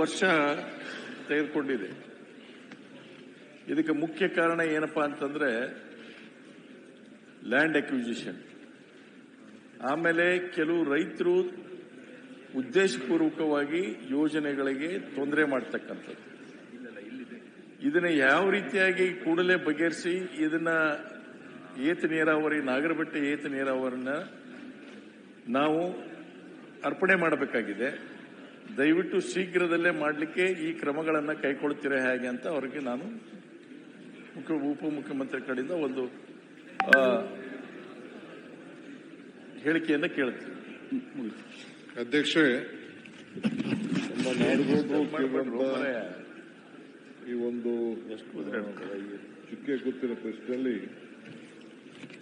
ವರ್ಷ ತೆಗೆದುಕೊಂಡಿದೆ. ಇದಕ್ಕೆ ಮುಖ್ಯ ಕಾರಣ ಏನಪ್ಪಾ ಅಂತಂದ್ರೆ ಲ್ಯಾಂಡ್ ಅಕ್ವಿಸಿಷನ್. ಆಮೇಲೆ ಕೆಲವು ರೈತರು ಉದ್ದೇಶಪೂರ್ವಕವಾಗಿ ಯೋಜನೆಗಳಿಗೆ ತೊಂದರೆ ಮಾಡ್ತಕ್ಕಂಥದ್ದು. ಇದನ್ನ ಯಾವ ರೀತಿಯಾಗಿ ಕೂಡಲೇ ಬಗೆಹರಿಸಿ ಇದನ್ನ ಏತ ನೀರಾವರಿ ನಾಗರಬೆಟ್ಟ ಏತ ನೀರಾವರಿನ ನಾವು ಅರ್ಪಣೆ ಮಾಡಬೇಕಾಗಿದೆ. ದಯವಿಟ್ಟು ಶೀಘ್ರದಲ್ಲೇ ಮಾಡಲಿಕ್ಕೆ ಈ ಕ್ರಮಗಳನ್ನು ಕೈಗೊಳ್ತೀರಾ ಹೇಗೆ ಅಂತ ಅವರಿಗೆ ನಾನು ಉಪಮುಖ್ಯಮಂತ್ರಿ ಕಡೆಯಿಂದ ಒಂದು ಹೇಳಿಕೆಯನ್ನು ಕೇಳ್ತೀನಿ. ಅಧ್ಯಕ್ಷೆ, ನಮ್ಮ ನಾಡಗೌಡರು ಈ ಒಂದು ಚುಕ್ಕೆ ಗೊತ್ತಿರೋ ಪ್ರಶ್ನೆಯಲ್ಲಿ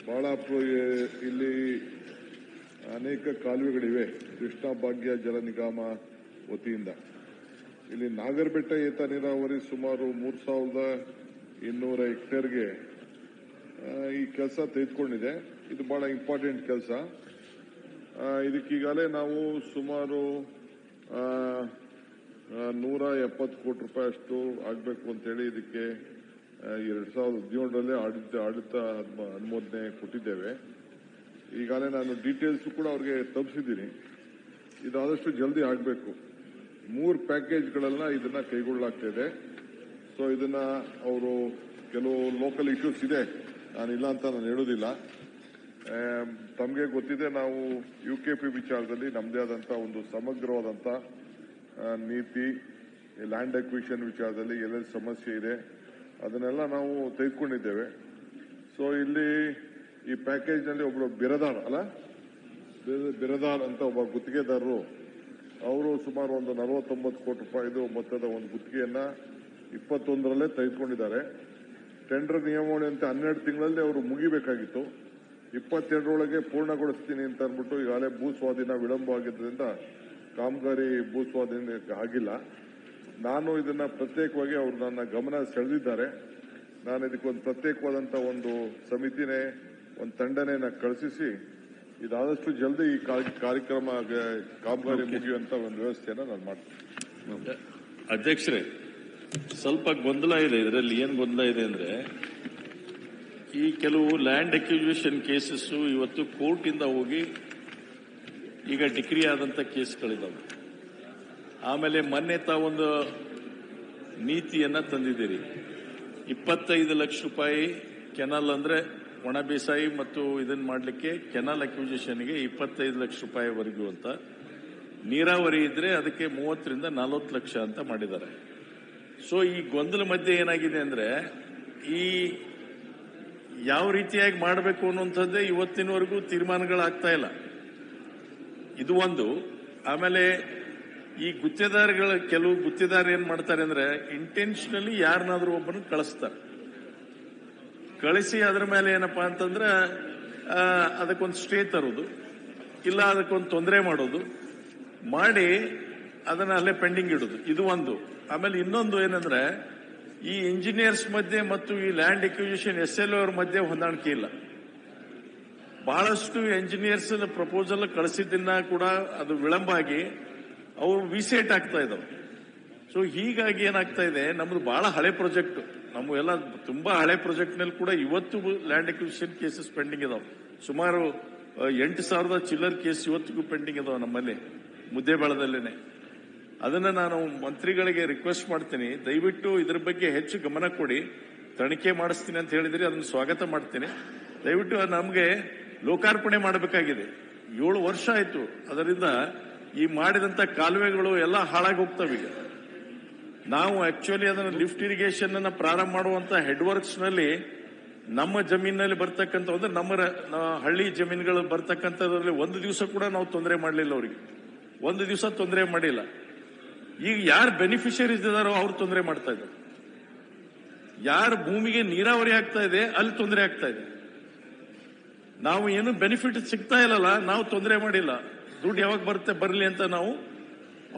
ಬಹಳ ಇಲ್ಲಿ ಅನೇಕ ಕಾಲುವೆಗಳಿವೆ. ಕೃಷ್ಣಾ ಭಾಗ್ಯ ಜಲ ನಿಗಮ ವತಿಯಿಂದ ಇಲ್ಲಿ ನಾಗರಬೆಟ್ಟ ಏತ ನೀರಾವರಿ ಸುಮಾರು 3200 ಹೆಕ್ಟೇರ್ಗೆ ಈ ಕೆಲಸ ತೆಗೆದುಕೊಂಡಿದೆ. ಇದು ಬಹಳ ಇಂಪಾರ್ಟೆಂಟ್ ಕೆಲಸ. ಇದಕ್ಕೀಗಾಗಲೇ ನಾವು ಸುಮಾರು 170 ಕೋಟಿ ರೂಪಾಯಿ ಅಷ್ಟು ಆಗಬೇಕು ಅಂತೇಳಿ ಇದಕ್ಕೆ 2017ರಲ್ಲೇ ಆಡಳಿತ ಅನುಮೋದನೆ ಕೊಟ್ಟಿದ್ದೇವೆ. ಈಗಾಗಲೇ ನಾನು ಡೀಟೇಲ್ಸ್ ಕೂಡ ಅವ್ರಿಗೆ ತಲುಪಿಸಿದ್ದೀನಿ. ಇದಾದಷ್ಟು ಜಲ್ದಿ ಆಗಬೇಕು. 3 ಪ್ಯಾಕೇಜ್ಗಳನ್ನ ಇದನ್ನ ಕೈಗೊಳ್ಳಲಾಗ್ತಿದೆ. ಸೊ ಇದನ್ನ ಅವರು ಕೆಲವು ಲೋಕಲ್ ಇಶ್ಯೂಸ್ ಇದೆ, ನಾನಿಲ್ಲ ಅಂತ ನಾನು ಹೇಳೋದಿಲ್ಲ. ತಮಗೆ ಗೊತ್ತಿದೆ, ನಾವು UKP ವಿಚಾರದಲ್ಲಿ ನಮ್ಮದೇ ಆದಂತಹ ಒಂದು ಸಮಗ್ರವಾದಂತ ನೀತಿ, ಲ್ಯಾಂಡ್ ಅಕ್ವಿಷನ್ ವಿಚಾರದಲ್ಲಿ ಎಲ್ಲೆಲ್ಲಿ ಸಮಸ್ಯೆ ಇದೆ ಅದನ್ನೆಲ್ಲ ನಾವು ತೆಗೆದುಕೊಂಡಿದ್ದೇವೆ. ಸೊ ಇಲ್ಲಿ ಈ ಪ್ಯಾಕೇಜ್ ನಲ್ಲಿ ಒಬ್ಬರು ಬಿರದಾರ್ ಅಂತ ಒಬ್ಬ ಗುತ್ತಿಗೆದಾರರು, ಅವರು ಸುಮಾರು ಒಂದು 49 ಕೋಟಿ ರೂಪಾಯಿದು ಮೊತ್ತದ ಒಂದು ಗುತ್ತಿಗೆಯನ್ನ 21ರಲ್ಲೇ ತೆಗೆದುಕೊಂಡಿದ್ದಾರೆ. ಟೆಂಡರ್ ನಿಯಮಾವಳಿ ಅಂತ 12 ತಿಂಗಳಲ್ಲಿ ಅವರು ಮುಗಿಬೇಕಾಗಿತ್ತು. 22ರೊಳಗೆ ಪೂರ್ಣಗೊಳಿಸ್ತೀನಿ ಅಂತ ಅಂದ್ಬಿಟ್ಟು ಈಗಾಗಲೇ ಭೂ ಸ್ವಾಧೀನ ವಿಳಂಬ ಆಗಿದ್ದರಿಂದ ಕಾಮಗಾರಿ ಭೂ ಸ್ವಾಧೀನ ಆಗಿಲ್ಲ. ನಾನು ಇದನ್ನ ಪ್ರತ್ಯೇಕವಾಗಿ ಅವರು ನನ್ನ ಗಮನ ಸೆಳೆದಿದ್ದಾರೆ. ನಾನು ಇದಕ್ಕೊಂದು ಪ್ರತ್ಯೇಕವಾದಂತಹ ಒಂದು ಸಮಿತಿನೇ, ಒಂದು ತಂಡನೇ ಕಳಿಸಿ ಇದಾದಷ್ಟು ಜಲ್ದಿ ಈ ಕಾರ್ಯಕ್ರಮ ಕಾಮಗಾರಿ ಮುಗಿಯುವಂತ ಒಂದು ವ್ಯವಸ್ಥೆಯನ್ನ ನಾನು ಮಾಡ್ತೀನಿ. ಅಧ್ಯಕ್ಷರೇ, ಸ್ವಲ್ಪ ಗೊಂದಲ ಇದೆ ಇದರಲ್ಲಿ. ಏನ್ ಗೊಂದಲ ಇದೆ ಅಂದ್ರೆ, ಈ ಕೆಲವು ಲ್ಯಾಂಡ್ ಅಕ್ವಿಸಿಷನ್ ಕೇಸಸ್ ಇವತ್ತು ಕೋರ್ಟ್ ಇಂದ ಹೋಗಿ ಈಗ ಡಿಕ್ರಿ ಆದಂತ ಕೇಸ್ಗಳಿದಾವೆ. ಆಮೇಲೆ ಮೊನ್ನೆ ತಾವೊಂದು ನೀತಿಯನ್ನ ತಂದಿದ್ದೀರಿ. 25 ಲಕ್ಷ ರೂಪಾಯಿ ಕೆನಾಲ್ ಅಂದ್ರೆ ಒಣ ಬೇಸಾಯಿ ಮತ್ತು ಇದನ್ನ ಮಾಡಲಿಕ್ಕೆ ಕೆನಾಲ್ ಅಕ್ವಿಸಿಷನ್ಗೆ 25 ಲಕ್ಷ ರೂಪಾಯಿವರೆಗೂ ಅಂತ, ನೀರಾವರಿ ಇದ್ರೆ ಅದಕ್ಕೆ 30ರಿಂದ 40 ಲಕ್ಷ ಅಂತ ಮಾಡಿದ್ದಾರೆ. ಸೊ ಈ ಗೊಂದಲ ಮಧ್ಯೆ ಏನಾಗಿದೆ ಅಂದ್ರೆ, ಈ ಯಾವ ರೀತಿಯಾಗಿ ಮಾಡಬೇಕು ಅನ್ನುವಂಥದ್ದೇ ಇವತ್ತಿನವರೆಗೂ ತೀರ್ಮಾನಗಳಾಗ್ತಾ ಇಲ್ಲ. ಇದು ಒಂದು. ಆಮೇಲೆ ಈ ಗುತ್ತಿಗೆದಾರಗಳ ಕೆಲವು ಗುತ್ತಿಗೆದಾರ ಏನ್ ಮಾಡ್ತಾರೆ ಅಂದ್ರೆ, ಇಂಟೆನ್ಷನಲಿ ಯಾರನ್ನಾದ್ರೂ ಒಬ್ಬನ ಕಳಿಸಿ ಅದರ ಮೇಲೆ ಏನಪ್ಪಾ ಅಂತಂದ್ರೆ ಅದಕ್ಕೊಂದು ಸ್ಟೇ ತರೋದು, ಇಲ್ಲ ಅದಕ್ಕೊಂದು ತೊಂದರೆ ಮಾಡೋದು ಮಾಡಿ ಅದನ್ನ ಅಲ್ಲೇ ಪೆಂಡಿಂಗ್ ಇಡೋದು, ಇದು ಒಂದು. ಆಮೇಲೆ ಇನ್ನೊಂದು ಏನಂದ್ರೆ, ಈ ಇಂಜಿನಿಯರ್ಸ್ ಮಧ್ಯೆ ಮತ್ತು ಈ ಲ್ಯಾಂಡ್ ಅಕ್ವಿಸಿಷನ್ SLO ಅವರ ಮಧ್ಯೆ ಹೊಂದಾಣಿಕೆ ಇಲ್ಲ. ಬಹಳಷ್ಟು ಇಂಜಿನಿಯರ್ಸ್ ಪ್ರಪೋಸಲ್ ಕಳಿಸಿದ್ದನ್ನ ಕೂಡ ಅದು ವಿಳಂಬ ಆಗಿ ಅವರು ವಿಸೇಟ್ ಆಗ್ತಾ ಇದಾವೆ. ಸೊ ಹೀಗಾಗಿ ಏನಾಗ್ತಾ ಇದೆ, ನಮ್ದು ಬಹಳ ಹಳೆ ಪ್ರಾಜೆಕ್ಟ್, ನಮ್ಮೆಲ್ಲ ತುಂಬಾ ಹಳೆ ಪ್ರಾಜೆಕ್ಟ್ ನಲ್ಲಿ ಕೂಡ ಇವತ್ತು ಲ್ಯಾಂಡ್ ಅಕ್ವಿಸಿಷನ್ ಕೇಸಸ್ ಪೆಂಡಿಂಗ್ ಇದಾವೆ. ಸುಮಾರು 8,000 ಚಿಲ್ಲರ್ ಕೇಸ್ ಇವತ್ತಿಗೂ ಪೆಂಡಿಂಗ್ ಇದಾವೆ ನಮ್ಮಲ್ಲಿ ಮುದ್ದೇಬೇಳದಲ್ಲೇನೆ. ಅದನ್ನ ನಾನು ಮಂತ್ರಿಗಳಿಗೆ ರಿಕ್ವೆಸ್ಟ್ ಮಾಡ್ತೀನಿ, ದಯವಿಟ್ಟು ಇದರ ಬಗ್ಗೆ ಹೆಚ್ಚು ಗಮನ ಕೊಡಿ, ತನಿಖೆ ಮಾಡಿಸ್ತೀನಿ ಅಂತ ಹೇಳಿದ್ರಿ, ಅದನ್ನು ಸ್ವಾಗತ ಮಾಡ್ತೀನಿ. ದಯವಿಟ್ಟು ನಮಗೆ ಲೋಕಾರ್ಪಣೆ ಮಾಡಬೇಕಾಗಿದೆ. 7 ವರ್ಷ ಆಯ್ತು. ಅದರಿಂದ ಈ ಮಾಡಿದಂತ ಕಾಲುವೆಗಳು ಎಲ್ಲ ಹಾಳಾಗಿ ಹೋಗ್ತವೆ. ಈಗ ನಾವು ಆಕ್ಚುಲಿ ಅದನ್ನು ಲಿಫ್ಟ್ ಇರಿಗೇಷನ್ ಅನ್ನ ಪ್ರಾರಂಭ ಮಾಡುವಂತ ಹೆಡ್ ವರ್ಕ್ಸ್ ನಲ್ಲಿ ನಮ್ಮ ಜಮೀನಲ್ಲಿ ಬರ್ತಕ್ಕಂಥ, ಅಂದ್ರೆ ನಮ್ಮ ಹಳ್ಳಿ ಜಮೀನುಗಳು ಬರ್ತಕ್ಕಂಥದ್ರಲ್ಲಿ ಒಂದು ದಿವಸ ಕೂಡ ನಾವು ತೊಂದರೆ ಮಾಡಲಿಲ್ಲ. ಅವರಿಗೆ ಒಂದು ದಿವಸ ತೊಂದರೆ ಮಾಡಿಲ್ಲ. ಈಗ ಯಾರು ಬೆನಿಫಿಷರೀಸ್ ಇದಾರೋ ಅವ್ರು ತೊಂದರೆ ಮಾಡ್ತಾ ಇದ್ದಾರೆ. ಯಾರ ಭೂಮಿಗೆ ನೀರಾವರಿ ಆಗ್ತಾ ಇದೆ ಅಲ್ಲಿ ತೊಂದರೆ ಆಗ್ತಾ ಇದೆ. ನಾವು ಏನು ಬೆನಿಫಿಟ್ ಸಿಗ್ತಾ ಇಲ್ಲಲ್ಲ, ನಾವು ತೊಂದರೆ ಮಾಡಿಲ್ಲ. ದುಡ್ಡು ಯಾವಾಗ ಬರಲಿ ಅಂತ ನಾವು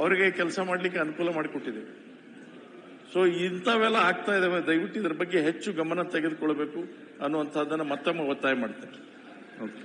ಅವರಿಗೆ ಕೆಲಸ ಮಾಡಲಿಕ್ಕೆ ಅನುಕೂಲ ಮಾಡಿಕೊಟ್ಟಿದ್ದೇವೆ. ಸೊ ಇಂಥವೆಲ್ಲ ಆಗ್ತಾ ಇದಾವೆ. ದಯವಿಟ್ಟು ಇದರ ಬಗ್ಗೆ ಹೆಚ್ಚು ಗಮನ ತೆಗೆದುಕೊಳ್ಬೇಕು ಅನ್ನುವಂಥದ್ದನ್ನು ಮತ್ತೊಮ್ಮೆ ಒತ್ತಾಯ ಮಾಡ್ತೇನೆ. ಓಕೆ.